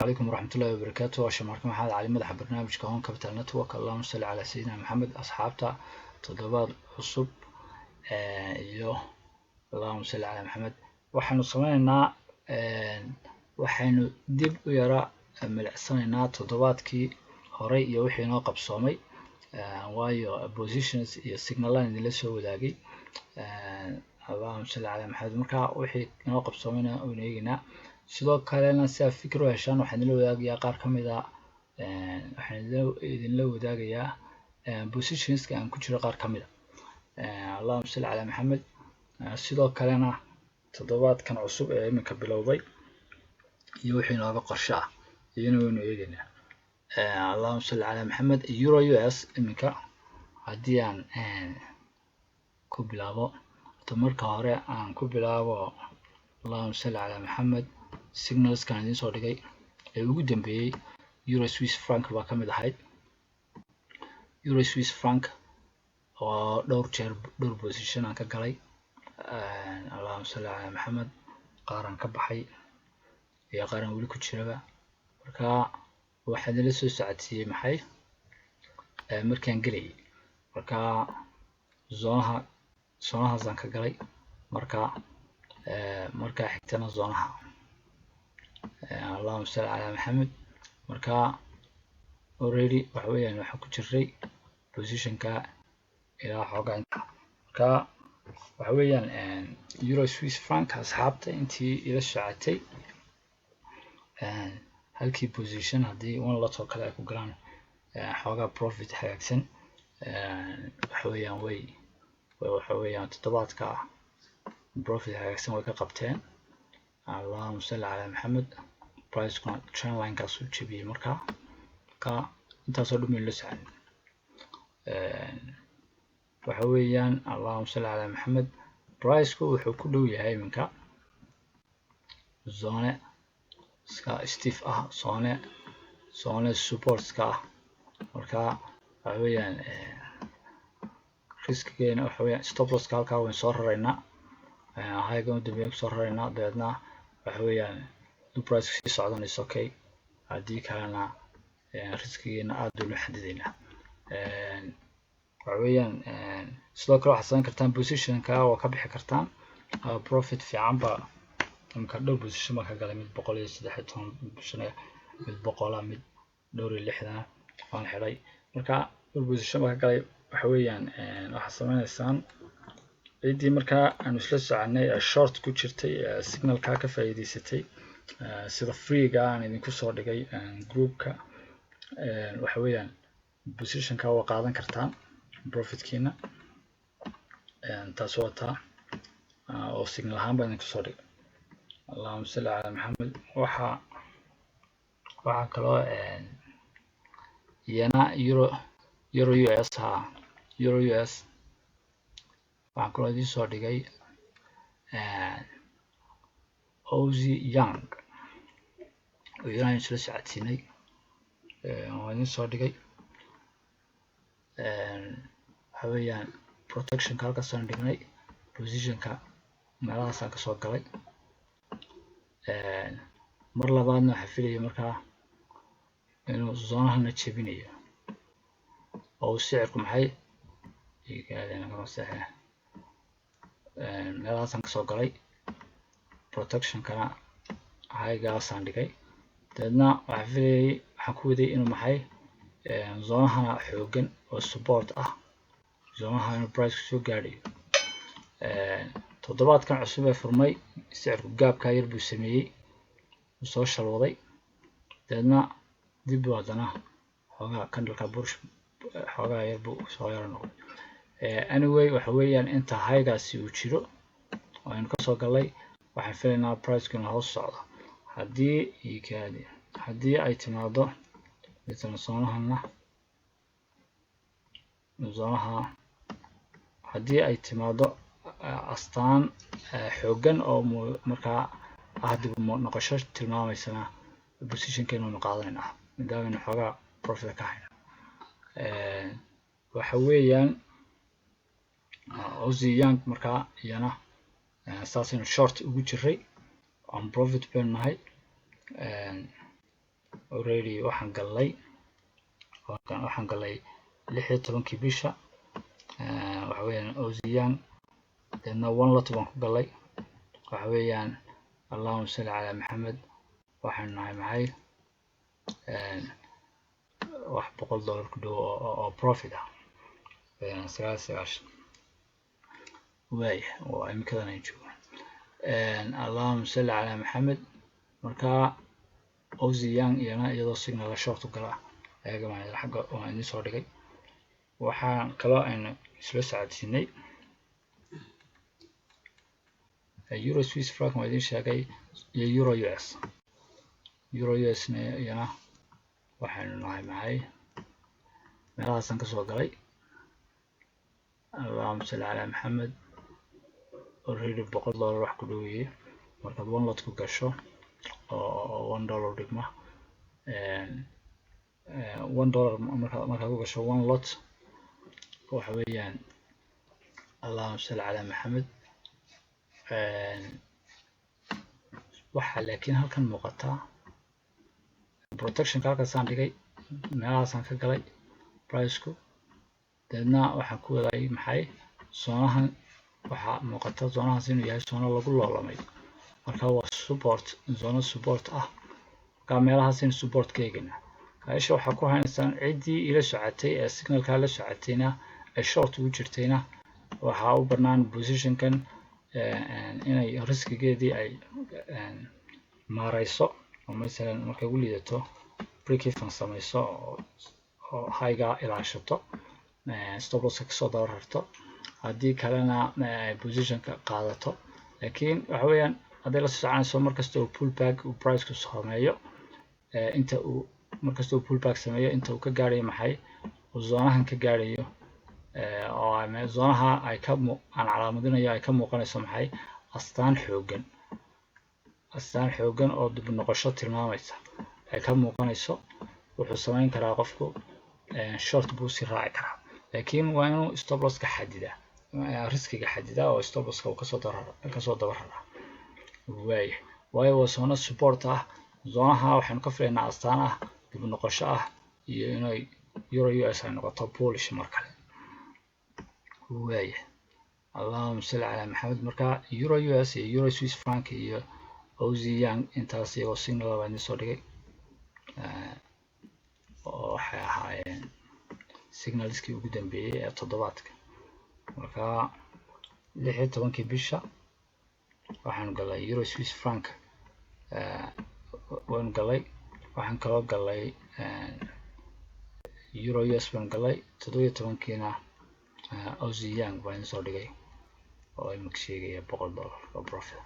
عليكم ورحمة الله وبركاته. عشان معكم محمد علي مدح برنامج كهون كابيتال نتورك. اللهم صل على سيدنا محمد. أصحابتا تoddobaad cusub iyo اللهم صل على محمد. waxaynu sameynaynaa waxaynu dib u yara milicsanaynaa toddobaadkii horey iyo wixii noo qabsoomay waayo positions iyo signalaan idinla soo wadaagay. اللهم صل على محمد. marka wixii noo qabsoomayna aynu eegaynaa. sidoo kalena si aad fikir u heshaan waxaan idinla wadaagayaa qaar ka mid ah waxaan idinla wadaagayaa positionska aan ku jiro qaar ka mid ah. اللهم صل على محمد. sidoo kalena toddobaadkan cusub ee iminka bilowday iyo wixii nooga qorshe ah iyana waynu eegaynaa. اللهم صل على محمد. euro US iminka haddii aan ku bilaabo marka hore aan ku bilaabo اللهم صل على محمد. signals kan idin soo dhigay ee ugu dambeeyay euro Swiss franc baa ka mid ahayd. euro Swiss franc oo dhowr position aan ka galay. اللهم صل على محمد. qaaran ka baxay iyo qaaran weli ku jiraba. marka waxaan idin soo socodsiiyay maxay markaan galayay. marka zoonahaas aan ka galay. marka xigtana zoonaha. اللهم صل على محمد. marka already waxa weeyaan waxaan ku jiray positionka ilaa xoogaa marka waxa weeyaan euro Swiss franc asxaabta intii ila socotay halkii position haddii one lot oo kale ay ku galaan xoogaa profit hagaagsan waxa weeyaan toddobaadka profit hagaagsan way ka qabteen. اللهم صل على محمد. price trend line kaas u jabiyay marka intaasoo dhan la socon waxa weeyaan اللهم صل على محمد. price-ku wuxuu ku dhow yahay iminka zone iska stiff ah zone supportska ah. marka waxa weeyaan riskigeena waxa weeyaan stop loss-ka halkaa waan soo raraynaa. hayga u dambeeyay soo raraynaa dabeedna waxa weeyaan price si socdaan is okay. haddii kalena riskigeena aad u xadidaynaa. waxa weeyaan sidoo kale waxaad samayn kartaan positionka oo ka bixi kartaan profit fiican ba marka dhowr position ma ka galay mid 113 mid 100 mid 260 waan xidhay. marka dhowr position ma ka galay waxa weeyaan waxaad sameynaysaan cidii marka aan isla soconay short ku jirtay signalka ka faa'iideysatay sida free-ga aan idinku soo dhigay groupka waxa weeyaan positionka waa qaadan kartaan profitkiina taas wata oo signal ahaan baan idinku soo dhigay. اللهم صل على محمد. waxa kaloo iyana euro US euro US waxaan kaloo idin soo dhigay Aussie Young oo iyana isla socodsiinay waan idin soo dhigay. waxa weeyaan protectionka halkaas aan dhignay positionka meelahaas aan kasoo galay. mar labaadna waxaa filaya markaa inuu zoonahana jebinayo oo sicirku maxay meelahaas aan kasoo galay protectionkana haygaasaan dhigay. dabeedna waxaa filayay waxaan ku waday inuu maxay zoonahana xoogan oo support ah zoonaha inuu price soo gaadhayo. toddobaadkan cusub ee furmay sicirku gaabka yar buu sameeyay soo shalwaday. dabeedna dib u haddana xoogaa candleka bullish xoogaa yar buu soo yara noqday. anyway waxa weeyaan inta haygaasi uu jiro oo aynu kasoo galay waxaan filaynaa price-ku inuu hoos socdo. haddii ay timaado zoonaha haddii ay timaado astaan xoogan oo markaa dib u noqosho tilmaamaysana positionkeena waynu qaadanaynaa maadaama xoogaa profit ka hayna. waxa weeyaan Aussie Young markaa iyana saasaynu short ugu jiray on profit baynu nahay. already waxaan galay 16 bisha waxa weeyaan Oziyan deedna one lot baan ku galay waxa weeyaan Allahumma salli ala Maxamed waxaan nahay maxay wax $100 ku dhow oo profit ah 99 way oo imikadan ay joogaan Allahumma salli ala Maxamed marka Oziyan iyadoo signal short u gala ayaga ma xagga oo aan soo dhigay waxaan kaloo aynu isla socodsiinay euro Swiss franc ma idin sheegay iyo euro US yana waxaanu nahay maxay meelahaasaan ka soo galay Allahumma salli ala Maxamed already $100 wax ku dhoweeyay markaad one lot ku gasho oo $1 dhigma $1 markaad ku gasho one lot waxa weeyaan Allahumma salli ala Maxamed waxa laakiin halkan muuqata protection halkaasaan dhigay meelahaasaan ka galay price-ku deedna waxaan ku waday maxay zoonahan waxa muuqata zoonahaas inuu yahay zoono lagu loolamay marka waa zoono support ah marka meelahaas in support ka eegina kaasha waxa ku haynaysan cidii ila socotay ee signalka la socotayna ay short ugu jirtayna waxa u banaan position-kan inay riskigeedii ay maarayso oo mesela markay ugu liidato break even samayso oo high-ga ilaashato stop loss ka soo dabararto haddii kalena position-ka qaadato laakiin waxa weeyaan haddii la soconayso markasta uu pullback uu price-ku sameeyo inta uu markasta uu pullback sameeyo inta uu ka gaarayo maxay uu zoonahan ka gaarayo oo zoonaha ay ka aan calaamadinayo ay ka muuqanayso maxay astaan xoogan oo dib noqosho tilmaamaysa ay ka muuqanayso wuxuu samayn karaa qofku short buu si raaci karaa laakiin waa inuu stop loss ka xadidaa riskiga xadidaa oo stop loss ka kasoo dabararaa waayo waa zoono support ah zoonaha waxaanu ka filaynaa astaan ah dib noqosho ah iyo inay euro US ay noqoto bullish mar kale Allahumma salli ala Maxamed marka euro US iyo euro Swiss franc iyo Oziyan intaas iyagoo signal baan soo dhigay oo waxay ahaayeen signalskii ugu dambeeyay ee toddobaadka marka 16 bisha waxaan galay euro Swiss franc waan galay waxaan kaloo galay euro US baan galay 17kiina Oziyan baan soo dhigay oo imika sheegaya $100 oo profit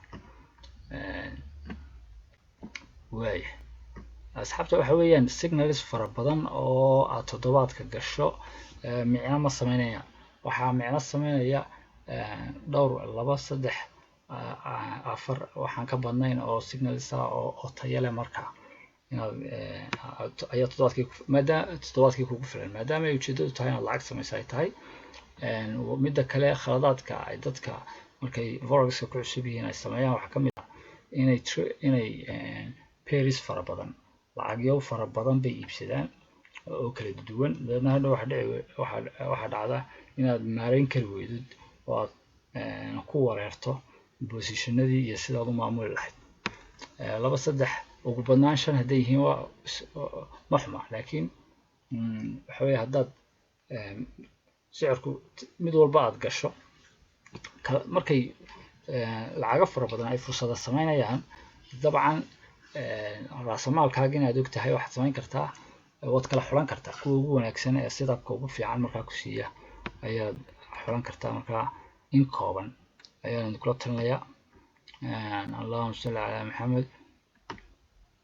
asxaabta waxa weeyaan signals fara badan oo aad toddobaadka gasho micno ma sameynaya waxa micno sameynaya dhowr 2 3 4 waxaan ka badnayn oo signals oo tayo leh marka inaad ayaa toddobaadkii kugu filan maadaama ay ujeedadu tahay inaad lacag samayso ay tahay midda kale khaladaadka ay dadka markay forex-ka ku cusub yihiin ay sameeyaan waxa ka mid ah inay pairs fara badan lacagyo fara badan bay iibsadaan oo kala duwan dadna hadda waxa dhacda inaad maareyn kari weydid oo aad ku wareerto positionadii iyo sidaad u maamuli lahayd 2 3 ugu badnaan 5 haday yihiin waa ma xuma laakiin waxa weeye haddaad sicirku mid walba aad gasho markay lacago fara badan ay fursada sameynayaan dabcan raasamaalkaaga inaad og tahay waxaad samayn kartaa waad kala xulan kartaa kuwa ugu wanaagsan ee sidabka ugu fiican markaa ku siiya ayaad xulan kartaa markaa in kooban ayaan kula talinayaa Allahumma salli ala Maxamed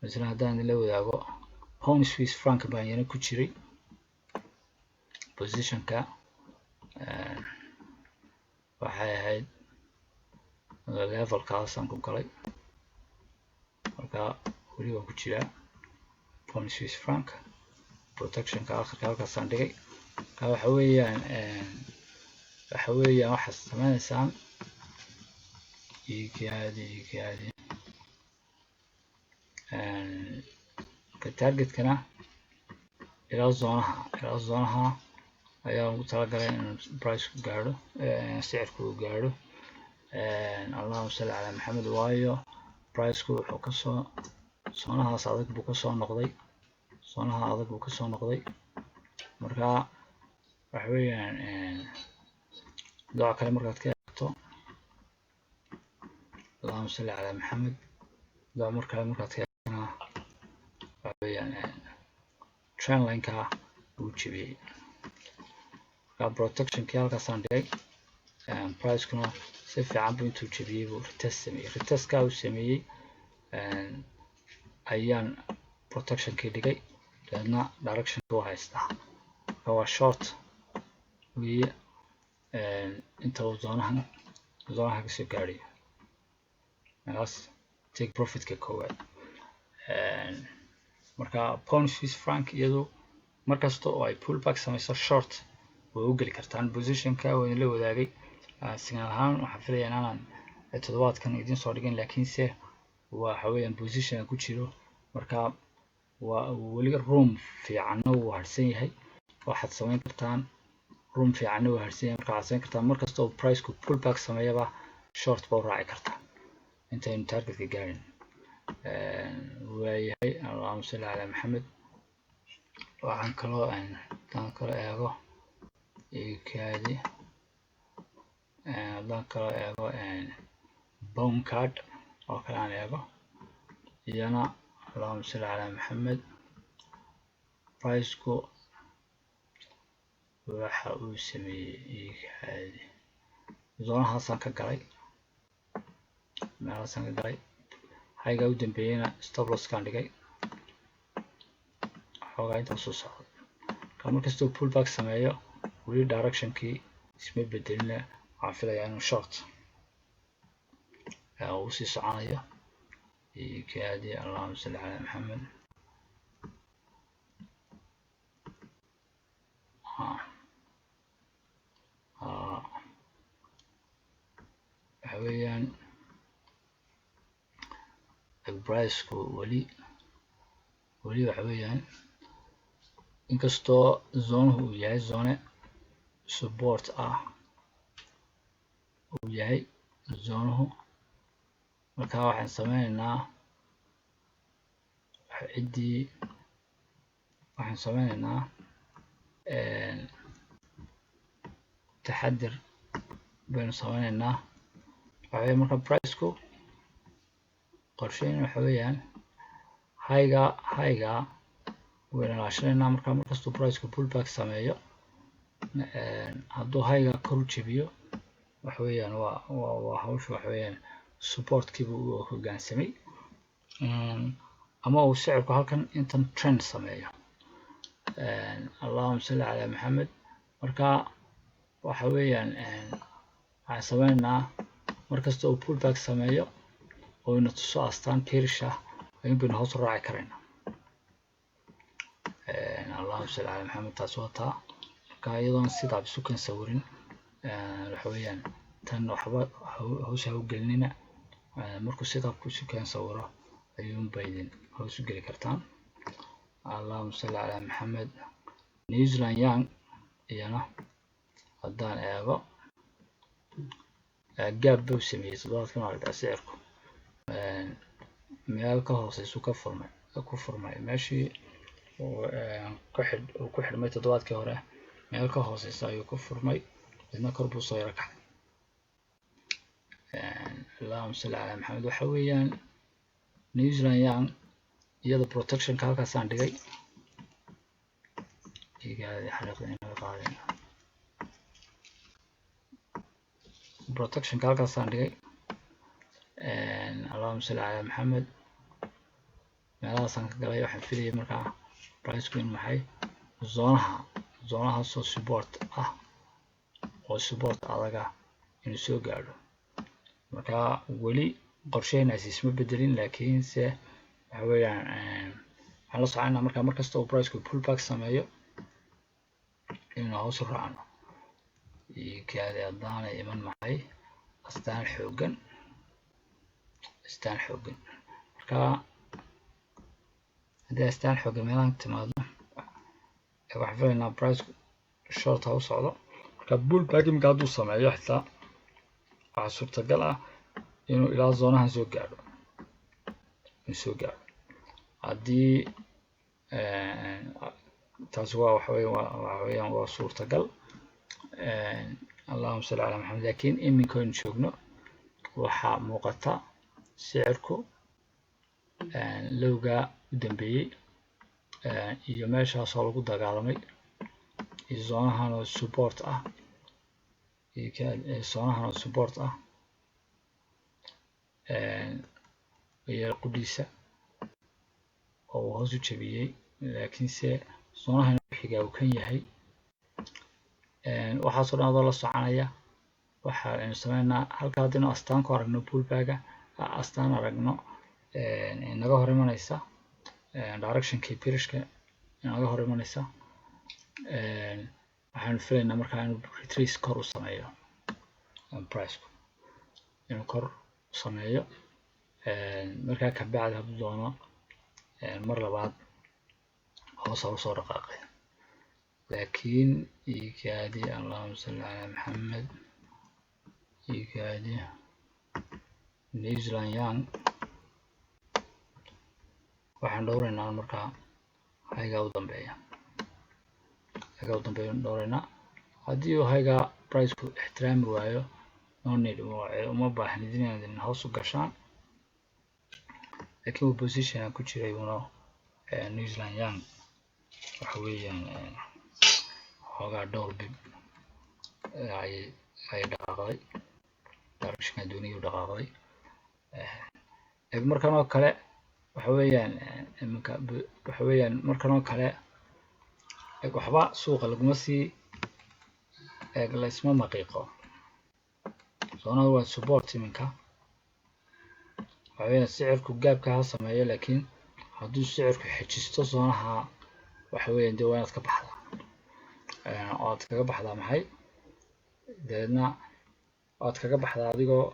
مثلا haddaan la wadaago pound Swiss franc baan yana ku jiray positionka waxay ahayd levelkaasaan ku galay marka weli waan ku jiraa pound Swiss franc protectionka akhirka halkaasaan dhigay waxa weeyaan waxaad sameynaysaan iikaadi targetkana ilaa zoonaha ayaa ugu talagalay in price ku gaadho sicirku uu gaadho allahumma salli ala maxamed waayo priceku wuxuu kasoo zoonahaas adag buu kasoo noqday marka waxa weeyaan dooca kale markaad ka eegto allahumma salli ala maxamed dooca markale markaad ka eegtana waxa weeyaan trendline-ka uu jebiyey marka protectionkii halkaasaan dhigay pricekuna si fiican buu intuu jebiyey buu retestka uu sameeyey ayaan protectionkii dhigay dabeedna directionkii u haystaa marka waa short weye inta uu zoonaha kasoo gaadhayo meelaas take profitka koowaad marka pound Swiss franc iyadu markasta oo ay pullback samayso short way u geli kartaan positionka waa la wadaagay signal ahaan waxaan filayaa inaan toddobaadkan idin soo dhigin laakiinse waxa weeyaan position ku jiro marka waa weli room fiican oo harsan yahay waxaad samayn kartaan room fiican oo harsan yahay marka waxaad samayn kartaan markasta oo price ku pullback sameeyaba short baa raaci kartaa intaynu targetka gaarin waayahay allahumma salli ala maxamed waxaan kaloo eego kaadi haddaan kaloo eego bone card oo kale aan eego iyana allahumma salli ala maxamed priceku waxa uu sameeyey kaadi zoonahaasaan ka galay meelahaasaan ka galay hayga u dambeeyayna stop loss kaan dhigay xoogaa intaa soo socda marka markastoo pullback sameeyo weli directionkii isma bedelina waxaan filayaa inuu short uu sii soconayo kaadi allahumma salli ala maxamed waxa weeyaan priceku weli waxa weeyaan inkastoo zoonuhu uu yahay zone support uu yahay zoonuhu marka waxaan sameynaynaa taxadir baynu sameynaynaa waxa marka priceku qorsheyn waxa weeyaan hayga wayna ilaashanaynaa marka markastuu priceku pullback sameeyo hadduu hayga kor u jebiyo waxa weeyaan waa hawsha waxa weeyaan supportkiiba uu hoggaansamay ama uu sicirku halkan intan trend sameeyo allahumma salli ala maxamed marka waxa weeyaan waxaan sameynaynaa markasta uu pullback sameeyo oo ina tuso astaan bearish ayuun baynu hoos u raaci karaynaa allahumma salli ala maxamed taas wataa marka iyadoon sidaa isu kan sawirin waxa weeyaan tan waxba hawsha u gelinina markuu sidaa ku isu kan sawiro ayuun baydin hoos u geli kartaan allahumma salli ala maxamed New Zealand Young iyana haddaan eego gaab buu sameeyey toddobaadkan aragtaa sicirku meel ka hooseysu ku furmay meeshii uu ku xidhmay toddobaadkii hore meel ka hooseysa ayuu ku furmay idna kor buu soo yara kacay allahumma salli ala maxamed waxa weeyaan New Zealand Young iyada protectionka halkaasaan dhigay protectionka halkaasaan dhigay allahumma salli ala maxamed meelahaasaan ka galay waxaan filayay markaa priceku in maxay zoonahaasoo support oo support adaga inuu soo gaadho marka weli qorsheynaasi isma bedelin laakiinse waxa weeyaan waxaan la soconaa markaa markasta oo priceku pullback sameeyo inuu hoos u raacno kaadi haddaanay iman maxay astaan xooggan marka haddii astaan xooga meelahan timaado waxaan filaynaa price short ha u socdo. marka pullback iminka hadduu sameeyo xitaa waxaa suurtagal ah inuu ilaa zoonahan soo gaadho haddii taasi waa waxa weeyaan waa suurtagal. allahuma salli calaa maxamed. laakiin iminka aynu joogno waxaa muuqata sicirku lowga u dambeeyey iyo meeshaasoo lagu dagaalamay iyo zoonahan oo support ah iyo qudhiisa oo uu hoos u jabiyey. laakiinse zoonahan xigaa uu kan yahay. waxaasoo dhan adoo la soconaya waxaaynu sameynaa halka haddaynu astaan ku aragno pullbacka astaan aragno naga hor imanaysa directionkii birishka naga hor imanaysa waxaanu filaynaa markaa inuu retrace kor u sameeyo priceku inuu kor u sameeyo markaa kabacdi hadduu doono mar labaad hoos ha usoo dhaqaaqay. laakiin iikaadi allahuma salli calaa maxamed iikaadi New Zealand Young waxaan dhowraynaa markaa haygaa u dambeeya dhowraynaa. haddii uu haygaa priceku ixtiraami waayo no need uma baahnid inaad hoos u gashaan. laakiin uu position aan ku jiray uno New Zealand Young waxa weeyaan xoogaa dhowr bib ay dhaqaaqday directionka dooniyay u dhaqaaqday. markan oo kale waxa weeyaan markan oo kale waxba suuqa laguma sii laysma maqiiqo. zoonada waa support iminka waxa weeyaan sicirku gaabka ha sameeyo. laakiin hadduu sicirku xejisto zoonaha waxa weeyaan dee waa inaad ka baxdaa oo aad kaga baxdaa maxay dabeedna aad kaga baxdaa adigoo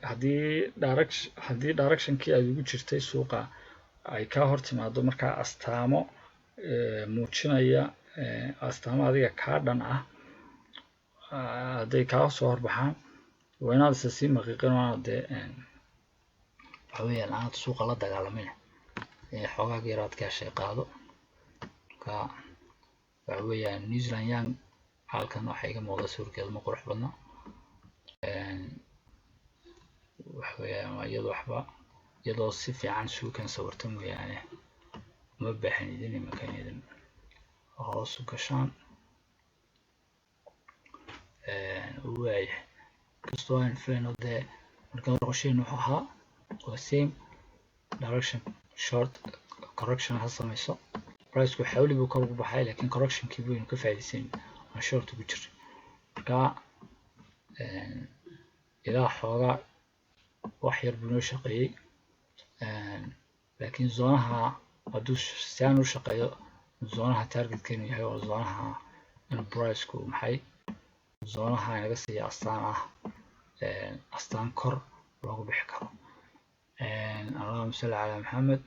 haddii directionkii aad ugu jirtay suuqa ay ka hor timaado markaa astaamo muujinaya astaamo adiga kaa dhan ah hadday kaa soo horbaxaan waa inaad isa sii maqiiqin oo aad dee waxa weeyaan aad suuqa la dagaalamin xoogaag yar aad ka heshay qaado. marka waxa weeyaan New Zealand Young halkan waxaa iga muuqda sawirkeedu ma qurux badna. waxa weeyaan waa iyadoo si fiican suukan sawirta mooyaane uma baahnidin iminkan idin hoos u gashaan. waayahay kastoo aan filayno dee markaan qorsheyn wuxuu ahaa waa same direction short correction ha samayso. priceku xawli buu kor ugu baxay laakiin correctionkii buynu ka faa'iidaysan aan short ugu jiray. marka ilaa xoogaa wax yar buu noo shaqeeyey. laakiin zoonaha hadduu saan u shaqeeyo zoonaha targetkeenu yahay oo zoonaha inuu priceku maxay zoonaha inaga siiya astaan ah astaan kor loogu bixi karo. allahuma salli calaa maxamed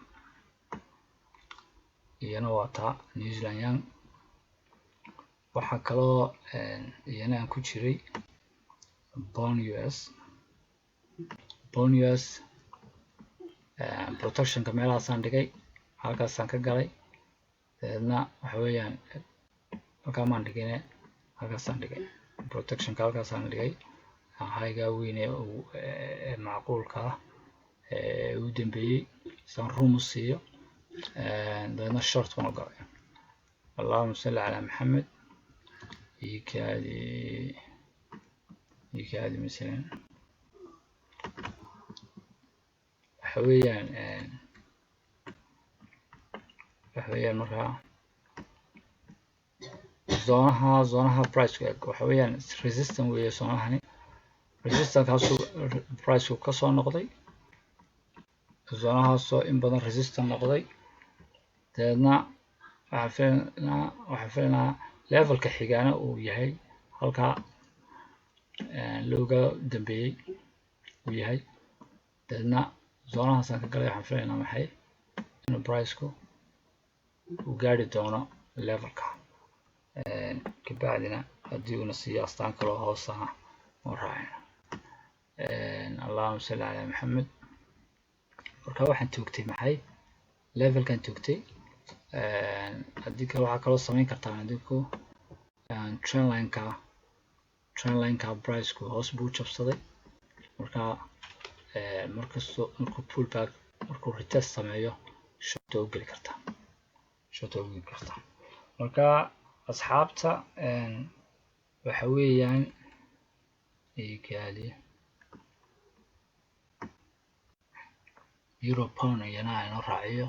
iyana waa taa New Zealand Young. waxaa kaloo iyana aan ku jiray Bond US protectionka meelahaasaan dhigay halkaasaan ka galay dabeedna waxa weeyaan halkaa maan dhigine halkaasaan dhigay protectionka halkaasaan dhigay haygaa weyn ee macquulka ah u dambeeyey saan room u siiyo dabeedna short baan u galay. allahuma salli calaa maxamed iikaadi masalan waxa weeyaan markaa zoonaha price waxa weeyaan resistance weeye. zoonahani resistancekaasuu priceku kasoo noqday zoonahaasoo in badan resistance noqday dabeedna waxaan filaynaa levelka xigaana uu yahay halkaa looga dambeeyey uu yahay dabeedna zoonahaasaan ka galay waxaan filaynaa maxay inuu priceku uu gaari doono levelka kabacdina haddii uuna siiyo astaan kaloo hoosana oo raacina allahumma salli ala maxamed. marka waxaan toogtay maxay levelkan toogtay haddii kale waxaa kaloo samayn kartaan adinku trendlineka priceku hoos buu jabsaday marka markuu pullback markuu retest sameeyo short u geli kartaa marka asxaabta waxa weeyaan gaali Europound iyana inoo raaciyo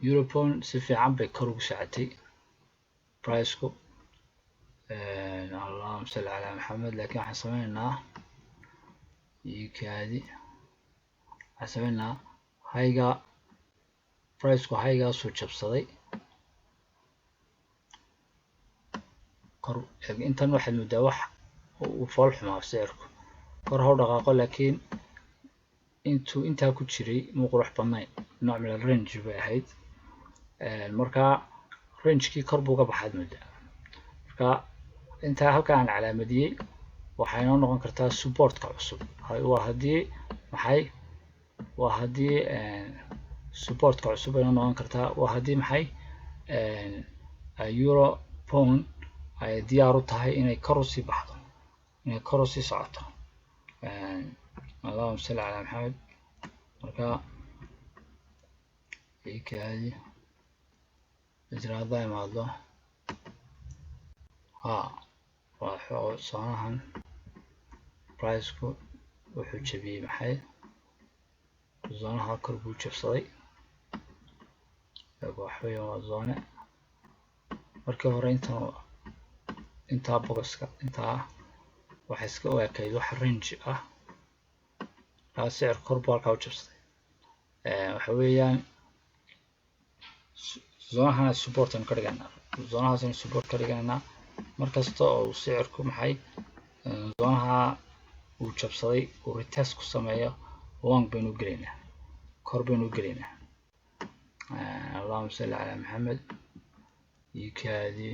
Europound si fiican bay kor ugu socotay priceku allahumma salli ala maxamed. laakiin waxaan sameynaa hayga priceku haygaasuu jabsaday kor intan waxaad moodaa wax uu fool xumaa sicirku kor ha u dhaqaaqo laakiin intuu intaa ku jiray muu qurux badnayn nooc min range bay ahayd marka rangekii kor buu ka baxaad moodaa marka intaa halkan aan calaamadiyey waxay inoo noqon kartaa supportka cusub waa haddii supportka cusub inoo noqon kartaa waa haddii maxay Europound ay diyaar u tahay inay kor u sii baxdo inay kor u sii socoto allahumma salli ala maxamed. marka ikaadi ijraada imaado waa soonahan priceku wuxuu jabiyey maxay zoonaha kor buu jabsaday waxweeye waa zoone markii hore intaa bogoska intaa waxa iska u ekayd wax range ah sicir kor buu halkaa u jabsaday waxa weeyaan zoonahana support aan ka dhiganaa zoonahaasaan support ka dhiganaa markasta oo uu sicirku maxay zoonaha uu jabsaday uu retest ku sameeyo long baynu gelaynaa kor baynu gelaynaa allahumma salli ala maxamed. ikaadi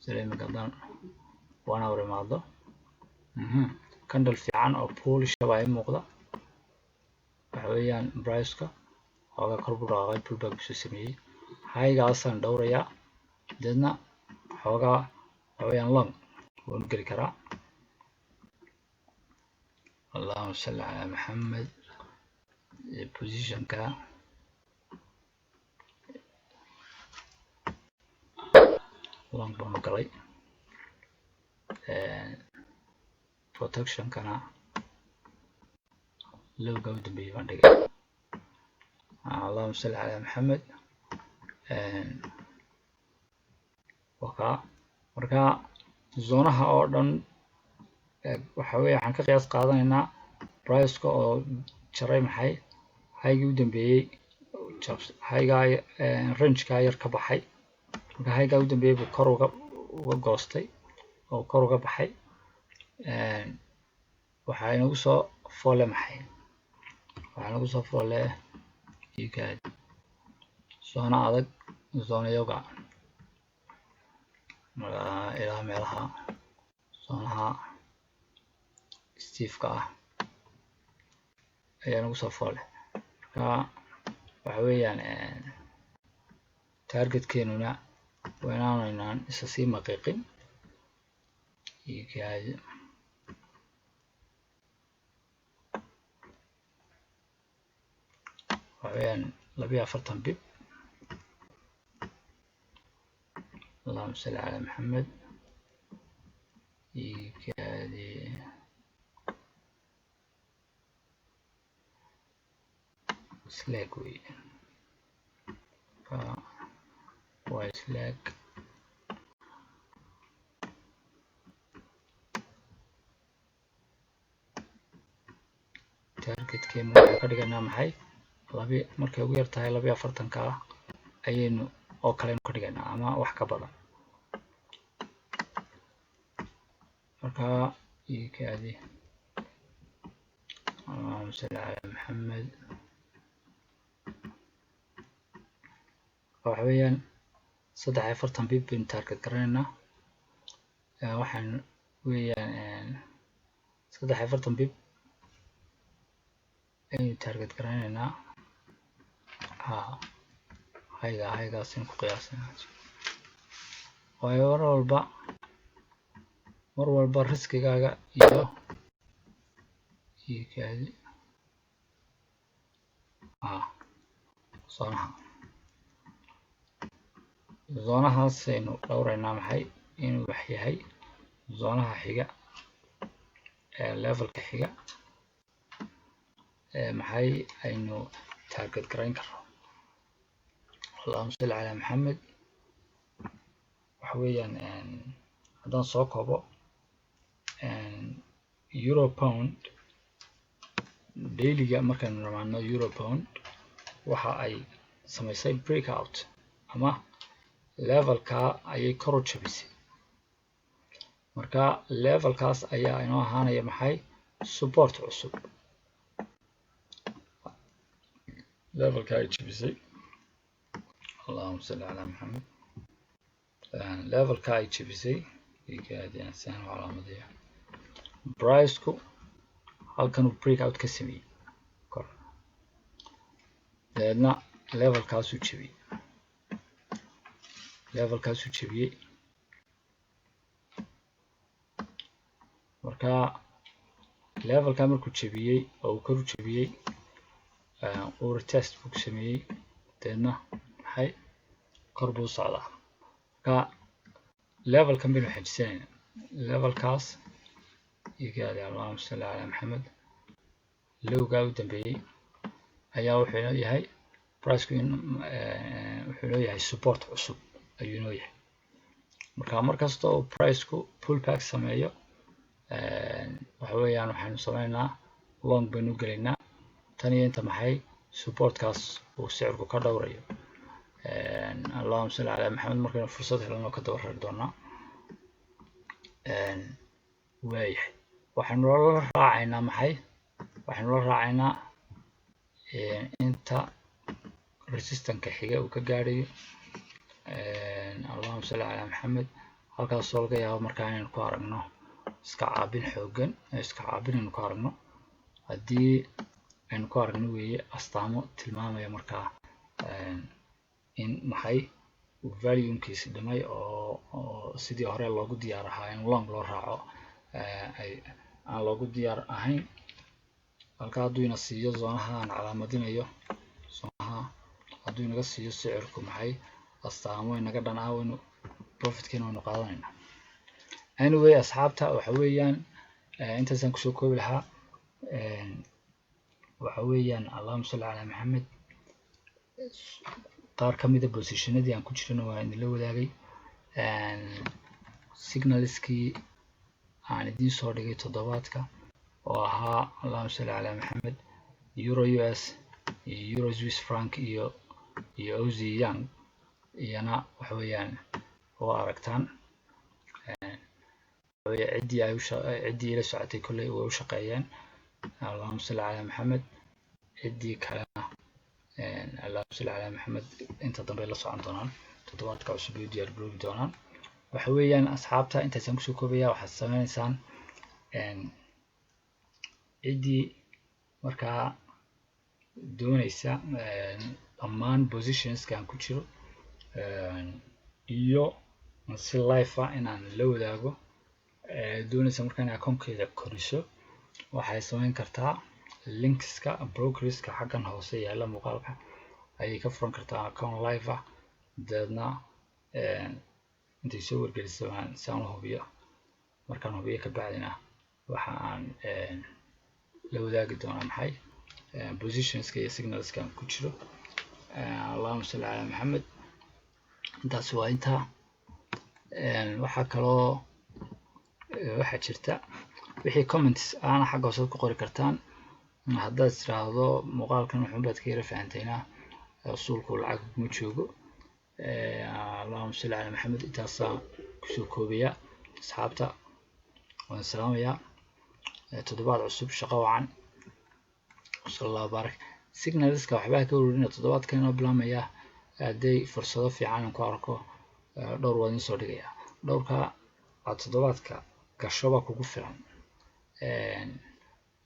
سلام قدام وانا ورماضة كندل في عن او بول شباي موقدا waxweeyaan briceka hooga kor buu dhaqaaqay pullback buu sameeyey haygaasaan dhowrayaa deedna hoogaa waxweeyaan long waanu geli karaa allahumma salli ala maxamed. positionka long baanu galay protectionkana lowga u dambeeyay baan dhigay allahumma salli ala maxamed. marka zoonaha oo dhan waxa weeye waxaan ka qiyaas qaadanaynaa priceka oo jaray maxay haygii u dambeeyey haygaa rangeka yar ka baxay marka haygaa u dambeeyey buu kor uga goostay oo kor uga baxay waxaa inagu soo foole maxay waxaa inagu soo foole igaad zoona adag zoona yoga ilaa meelaha zoonaha stiifka ah ayaa inagu soo foole marka waxa weeyaan targetkeenuna waa inaanaynaan isa sii maqiiqin igaad waxweeyaan 42 bib اللهم صل على محمد. إيكادي سلاك وي واي سلاك تارجت كيم كدغنا maxay markay ugu yartahay 42 ka ayaynu oo kale ka dhiganaa ama wax ka badan marka ikaadi اللهم صل على محمد waxa weeyaan 43 bib baynu target garanaynaa waxaan weeyaan 43 bib aynu target garanaynaa haygaasina ku qiyaasanaa waayo mar walba riskigaaga iyo kaadi zoonahaas aynu dhowraynaa maxay inuu wax yahay zoonaha xiga levelka xiga maxay aynu target garayn karno allahumma salli ala maxamed waxa weeyaan haddaan soo koobo euro pound dailyga markaynu ramaano euro pound waxa ay samaysay breakout ama levelka ayay kor u jabisay marka levelkaas ayaa inoo ahaanaya maxay support cusub levelka ay jabisay allahumma salli ala maxamed levelka ay jabisay igaadiyaan saan calaamadiya price-ku halkan uu breakout ka sameeyay kor deedna levelkaasuu jabiyey marka levelka markuu jabiyey oo uu kor u jabiyey uu retest buu ku sameeyey deedna maxay kor buu socdaa marka levelkan baynu xajisanaynaa levelkaas igaadi allahumma salli ala maxamed lowgaa u dambeeyey ayaa wuxuu inoo yahay priceku wuxuu inoo yahay support cusub ayuu inoo yahay marka markasta oo priceku pullback sameeyo waxa weeyaan waxaanu sameynaa long baynu gelaynaa tan iyo inta maxay supportkaas uu sicirku ka dhowrayo allahumma salli ala maxamed markaynu fursad helno ka daba rari doonaa waayahay waxaanu la raacaynaa maxay waxaanu la raacaynaa inta resistanka xiga uu ka gaadhayo allahumma salli ala maxamed halkaasoo laga yaabo markaa inaynu ku aragno iska caabin xoogan aynu ku aragno haddii aynu ku aragno weeye astaamo tilmaamaya markaa in maxay valuumkiisi dhimay oo sidii hore loogu diyaar ahaa in long loo raaco aan loogu diyaar ahayn halka hadduu ina siiyo zoonaha aan calaamadinayo zoonaha hadduu inaga siiyo sicirku maxay astaamo inaga dhan ah waynu profitkeena waynu qaadanaynaa anyway asxaabta waxa weeyaan intaasaan kusoo koobi lahaa waxa weeyaan allahumma salli ala maxamed qaar ka mida positionadii aan ku jirana waa idinla wadaagay signalskii aan idiin soo dhigay toddobaadka oo ahaa allahumma salli ala maxamed euro US euro Swiss franc iyo Aussie Young iyana waxa weeyaan oo aragtaan ciddii ila socotay kolley way u shaqeeyeen allahumma salli ala maxamed ciddii kalena allahumma salli ala maxamed inta dambe la socon doonaan toddobaadka cusub iyo diyaar garoobi doonaan waxa weeyaan asxaabta intaasaan kusoo koobaya waxaad sameynaysaan ciddii markaa doonaysa dhammaan positionskan ku jiro iyo si live ah inaan la wadaago doonaysa markaa in akoonkeeda koriso waxay sameyn kartaa linkska brokerska xaggan hoose yaala muuqaalka ayay ka furan kartaa account live ah deedna intay soo wargeliso si aan u hubiyo markaan hubiyo ka bacdina waxa aan la wadaagi doonaa maxay positionska iyo signalska ku jiro allahumma salli ala maxamed intaas waa intaa waxaa kaloo waxaa jirta wixii comments aana xagga hoose ku qori kartaan haddaad tiraahdo muuqaalkan wuxuun baad ka yara fahantaynaa rasuulku lacag kuma joogo allahumma salli ala maxamed intaasaa kusoo koobaya asxaabta waan salaamayaa toddobaad cusub shaqo wacan sala allah baarak. Signalska waxbaa ka warwarina toddobaadkan inoo bilaamaya hadday fursado fiican ku arko dhowr waa idin soo dhigaya. Dhowrka aad toddobaadka gashoba kugu filan.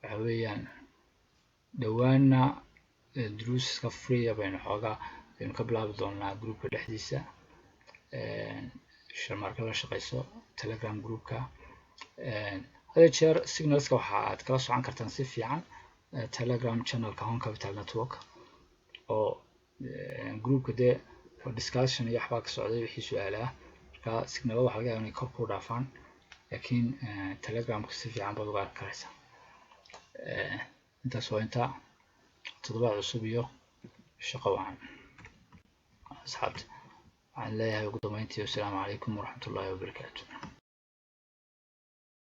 waxa weeyaan dhawaana duruuska free baynu xoogaa baynu ka bilaabi doonaa groupka dhexdiisa. marka la shaqeyso telegram groupka. hada jeer signalska waxa aad kala socon kartaan si fiican telegram channelka Home Capital Network oo groupka dee discussion iyo waxbaa ka socday wixii su'aalaha marka signalada waxa laga yaabaa inay kor ku dhaafaan laakiin telegramka si fiican baad uga arki karaysaa. intaas waa inta toddobaad cusub iyo shaqo wacan asxaabta. waxaan leeyahay ugu dambeyntii assalaamu calaykum waraxmatullaahi wabarakaatuh.